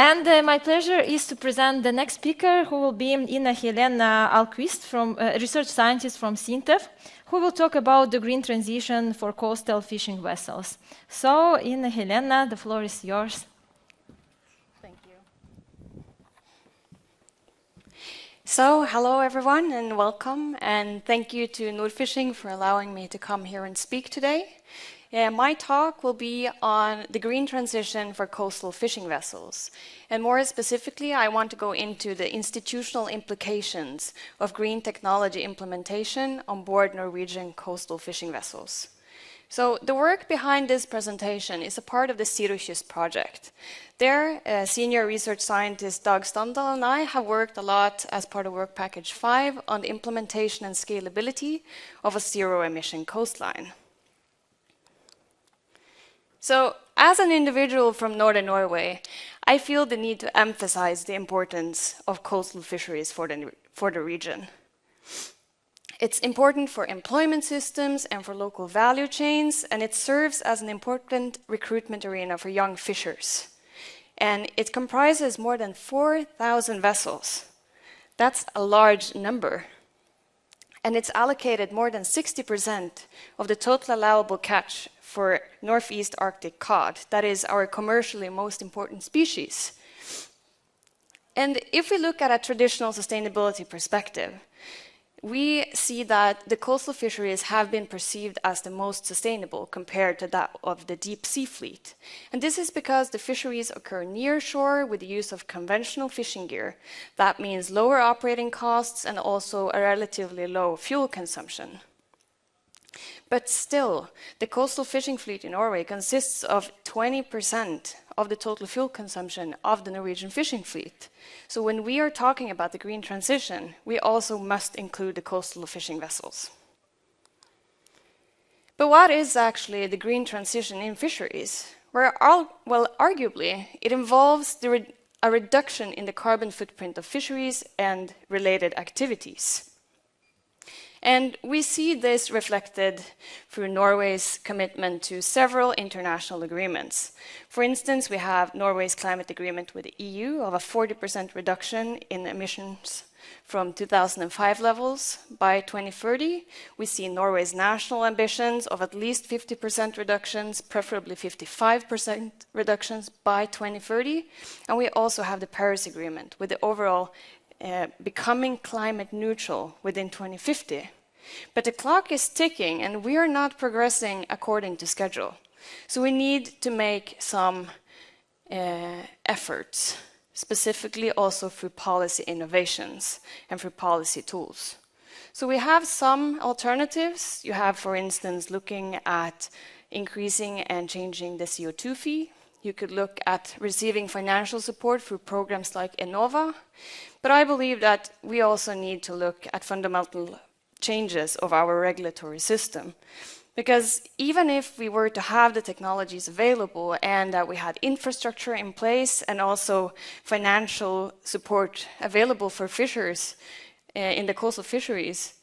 And my pleasure is to present the next speaker, who will be Helene Ahlquist, research scientist from Sintef, who will talk about the green transition for coastal fishing vessels. So, Helene, the floor is yours. Thank you. So, hello everyone and welcome, and thank you to Nordfishing for allowing me to come here and speak today. My talk will be on the green transition for coastal fishing vessels. And more specifically, I want to go into the institutional implications of green technology implementation on board Norwegian coastal fishing vessels. So the work behind this presentation is a part of the Sintef project. There, senior research scientist Dag Standal and I have worked a lot as part of Work Package 5 on the implementation and scalability of a zero-emission coastline. So, as an individual from Northern Norway, I feel the need to emphasize the importance of coastal fisheries for the region. It's important for employment systems and for local value chains, and it serves as an important recruitment arena for young fishers. And it comprises more than 4,000 vessels. That's a large number. And it's allocated more than 60% of the total allowable catch for Northeast Arctic cod. That is our commercially most important species. And if we look at a traditional sustainability perspective, we see that the coastal fisheries have been perceived as the most sustainable compared to that of the deep sea fleet. And this is because the fisheries occur near shore with the use of conventional fishing gear. That means lower operating costs and also a relatively low fuel consumption. But still, the coastal fishing fleet in Norway consists of 20% of the total fuel consumption of the Norwegian fishing fleet. So when we are talking about the green transition, we also must include the coastal fishing vessels. But what is actually the green transition in fisheries? Well, arguably, it involves a reduction in the carbon footprint of fisheries and related activities. And we see this reflected through Norway's commitment to several international agreements. For instance, we have Norway's climate agreement with the EU of a 40% reduction in emissions from 2005 levels by 2030. We see Norway's national ambitions of at least 50% reductions, preferably 55% reductions by 2030. And we also have the Paris Agreement with the overall becoming climate neutral within 2050. But the clock is ticking and we are not progressing according to schedule. So we need to make some efforts, specifically also through policy innovations and through policy tools. So we have some alternatives. You have, for instance, looking at increasing and changing the CO2 fee. You could look at receiving financial support through programs like Enova. But I believe that we also need to look at fundamental changes of our regulatory system. Because even if we were to have the technologies available and that we had infrastructure in place and also financial support available for fishers in the coastal fisheries,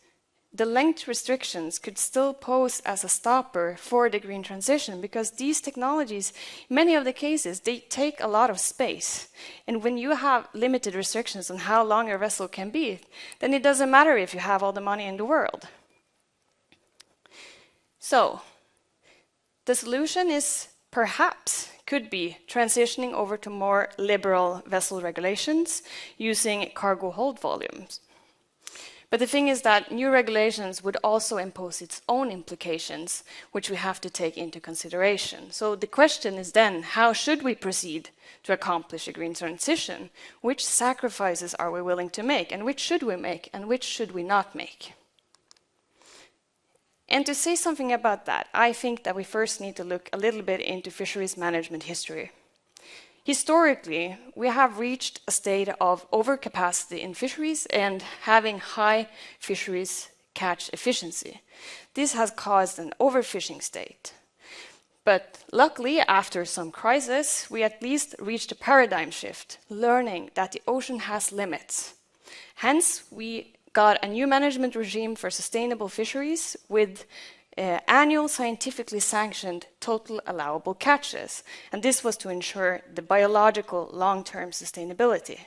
the length restrictions could still pose as a stopper for the green transition, because these technologies, in many of the cases, they take a lot of space. And when you have limited restrictions on how long a vessel can be, then it doesn't matter if you have all the money in the world. So, the solution is perhaps could be transitioning over to more liberal vessel regulations using cargo hold volumes. But the thing is that new regulations would also impose its own implications, which we have to take into consideration. So the question is then, how should we proceed to accomplish a green transition? Which sacrifices are we willing to make, and which should we make, and which should we not make? And to say something about that, I think that we first need to look a little bit into fisheries management history. Historically, we have reached a state of overcapacity in fisheries and having high fisheries catch efficiency. This has caused an overfishing state. But luckily, after some crisis, we at least reached a paradigm shift, learning that the ocean has limits. Hence, we got a new management regime for sustainable fisheries with annual scientifically sanctioned total allowable catches. And this was to ensure the biological long-term sustainability.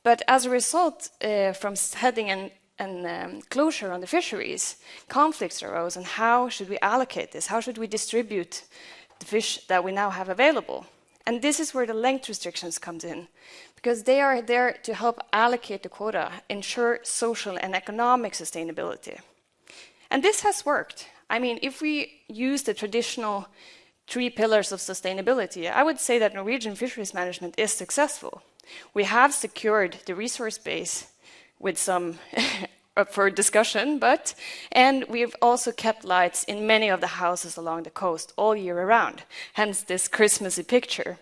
But as a result, from setting and closure on the fisheries, conflicts arose on how should we allocate this? How should we distribute the fish that we now have available? And this is where the length restrictions comes in, because they are there to help allocate the quota, ensure social and economic sustainability. And this has worked. I mean, if we use the traditional 3 pillars of sustainability, I would say that Norwegian fisheries management is successful. We have secured the resource base with some up for discussion, and we've also kept lights in many of the houses along the coast all year around, hence this Christmassy picture.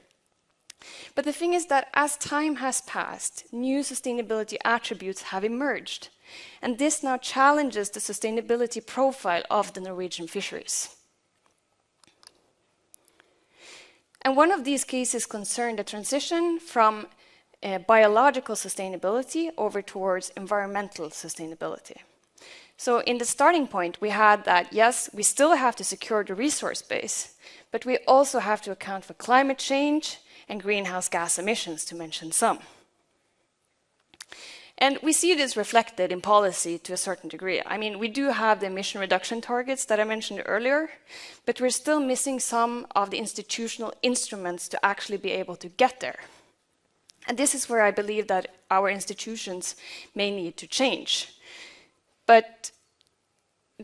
But the thing is that as time has passed, new sustainability attributes have emerged, and this now challenges the sustainability profile of the Norwegian fisheries. And one of these cases concerned the transition from biological sustainability over towards environmental sustainability. So in the starting point, we had that, yes, we still have to secure the resource base, but we also have to account for climate change and greenhouse gas emissions, to mention some. And we see this reflected in policy to a certain degree. I mean, we do have the emission reduction targets that I mentioned earlier, but we're still missing some of the institutional instruments to actually be able to get there. And this is where I believe that our institutions may need to change. But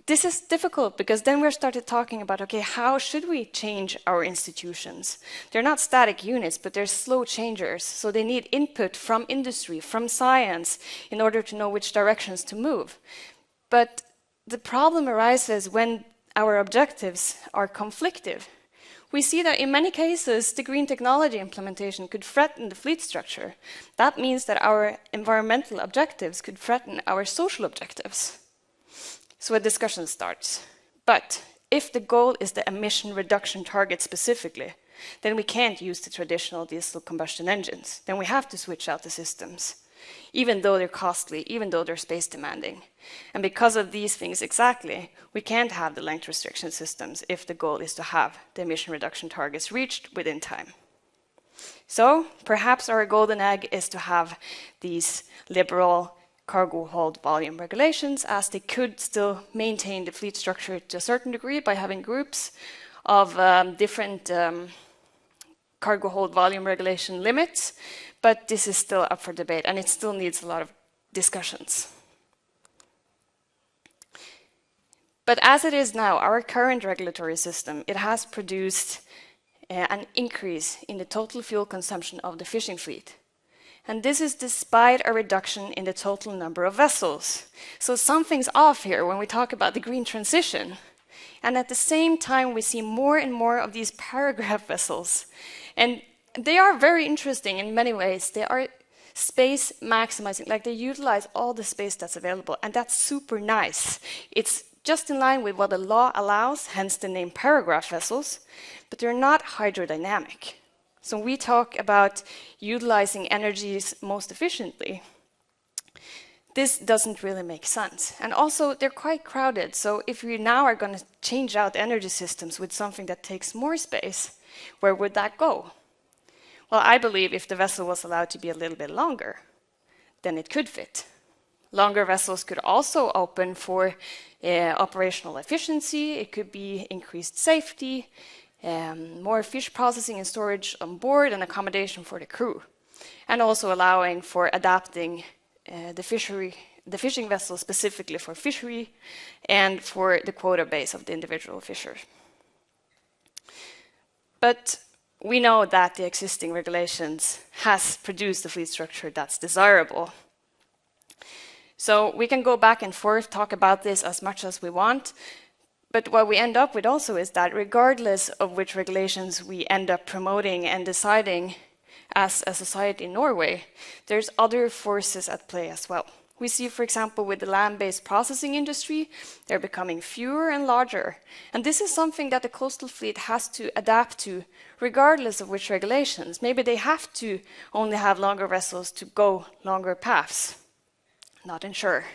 this is difficult because then we're started talking about, okay, how should we change our institutions? They're not static units, but they're slow changers. So they need input from industry, from science, in order to know which directions to move. But the problem arises when our objectives are conflictive. We see that in many cases, the green technology implementation could threaten the fleet structure. That means that our environmental objectives could threaten our social objectives. So a discussion starts. But if the goal is the emission reduction target specifically, then we can't use the traditional diesel combustion engines. Then we have to switch out the systems, even though they're costly, even though they're space demanding. And because of these things exactly, we can't have the length restriction systems if the goal is to have the emission reduction targets reached within time. So perhaps our golden egg is to have these liberal cargo hold volume regulations, as they could still maintain the fleet structure to a certain degree by having groups of different cargo hold volume regulation limits, but this is still up for debate and it still needs a lot of discussions. But as it is now, our current regulatory system, it has produced an increase in the total fuel consumption of the fishing fleet. And this is despite a reduction in the total number of vessels. So something's off here when we talk about the green transition. And at the same time, we see more and more of these paragraph vessels. And they are very interesting in many ways. They are space maximizing, like they utilize all the space that's available. And that's super nice. It's just in line with what the law allows, hence the name paragraph vessels, but they're not hydrodynamic. So we talk about utilizing energies most efficiently. This doesn't really make sense. And also, they're quite crowded. So if we now are going to change out energy systems with something that takes more space, where would that go? Well, I believe if the vessel was allowed to be a little bit longer, then it could fit. Longer vessels could also open for operational efficiency. It could be increased safety, more fish processing and storage on board, and accommodation for the crew, and also allowing for adapting the fishing vessel specifically for fishery and for the quota base of the individual fisher. But we know that the existing regulations has produced a fleet structure that's desirable. So we can go back and forth, talk about this as much as we want, but what we end up with also is that regardless of which regulations we end up promoting and deciding as a society in Norway, there's other forces at play as well. We see, for example, with the land-based processing industry, they're becoming fewer and larger. And this is something that the coastal fleet has to adapt to, regardless of which regulations. Maybe they have to only have longer vessels to go longer paths. Not sure.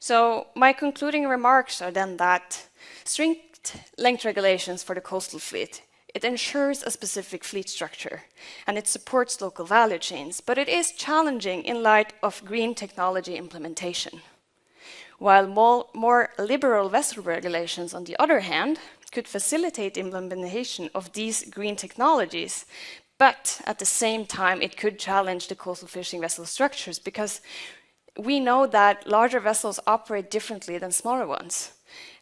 So my concluding remarks are then that strict length regulations for the coastal fleet, it ensures a specific fleet structure and it supports local value chains, but it is challenging in light of green technology implementation. While more liberal vessel regulations, on the other hand, could facilitate implementation of these green technologies, but at the same time it could challenge the coastal fishing vessel structures because we know that larger vessels operate differently than smaller ones.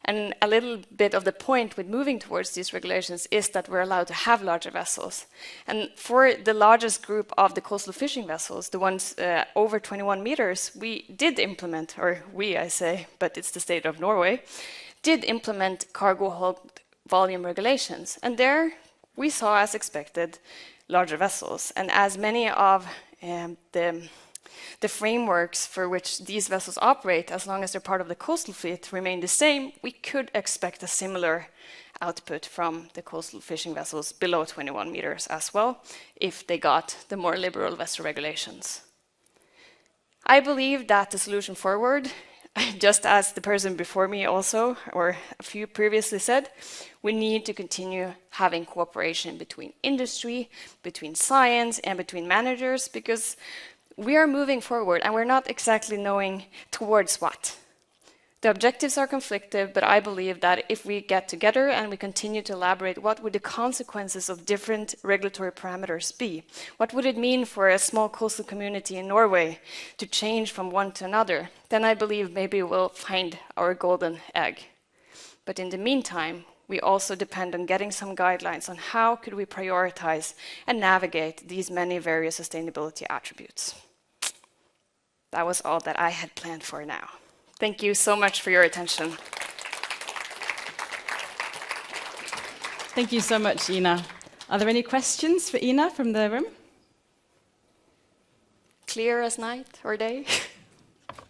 And a little bit of the point with moving towards these regulations is that we're allowed to have larger vessels. And for the largest group of the coastal fishing vessels, the ones over 21 meters, we did implement, or we, I say, but it's the state of Norway, did implement cargo hold volume regulations. And there we saw, as expected, larger vessels. And as many of the frameworks for which these vessels operate, as long as they're part of the coastal fleet, remain the same, we could expect a similar output from the coastal fishing vessels below 21 meters as well, if they got the more liberal vessel regulations. I believe that the solution forward, just as the person before me also, or a few previously said, we need to continue having cooperation between industry, between science, and between managers, because we are moving forward and we're not exactly knowing towards what. The objectives are conflicted, but I believe that if we get together and we continue to elaborate, what would the consequences of different regulatory parameters be? What would it mean for a small coastal community in Norway to change from one to another? Then I believe maybe we'll find our golden egg. But in the meantime, we also depend on getting some guidelines on how could we prioritize and navigate these many various sustainability attributes. That was all that I had planned for now. Thank you so much for your attention. Thank you so much, Ina. Are there any questions for Ina from the room? Clear as night or day?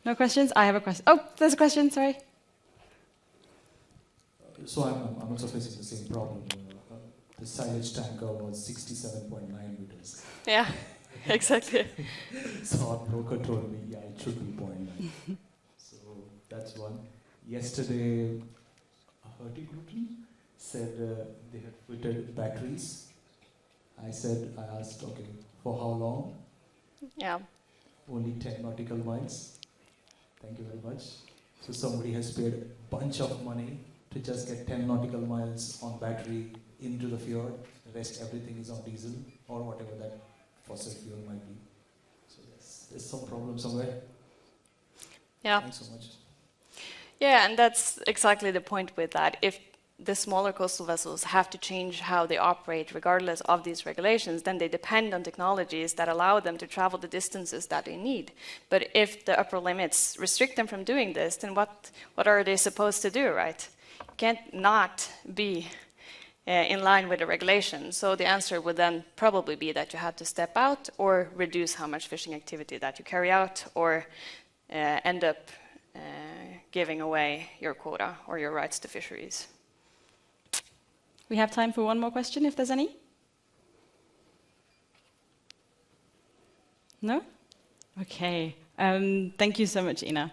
No questions? I have a question. Oh, there's a question, sorry. So I'm also facing the same problem. The silage tanker was 67.9 meters. Yeah, exactly. So our broker told me, yeah, it should be 0.9. So that's one. Yesterday, Hurtigruten said they had fitted batteries. I asked, okay, for how long? Yeah. Only 10 nautical miles. Thank you very much. So somebody has paid a bunch of money to just get 10 nautical miles on battery into the fjord. The rest, everything is on diesel or whatever that fossil fuel might be. So there's some problem somewhere. Yeah. Thanks so much. Yeah, and that's exactly the point with that. If the smaller coastal vessels have to change how they operate regardless of these regulations, then they depend on technologies that allow them to travel the distances that they need. But if the upper limits restrict them from doing this, then what are they supposed to do, right? Can't not be in line with the regulation. So the answer would then probably be that you have to step out or reduce how much fishing activity that you carry out, or end up giving away your quota or your rights to fisheries. We have time for one more question, if there's any. No? Okay. Thank you so much, Ina.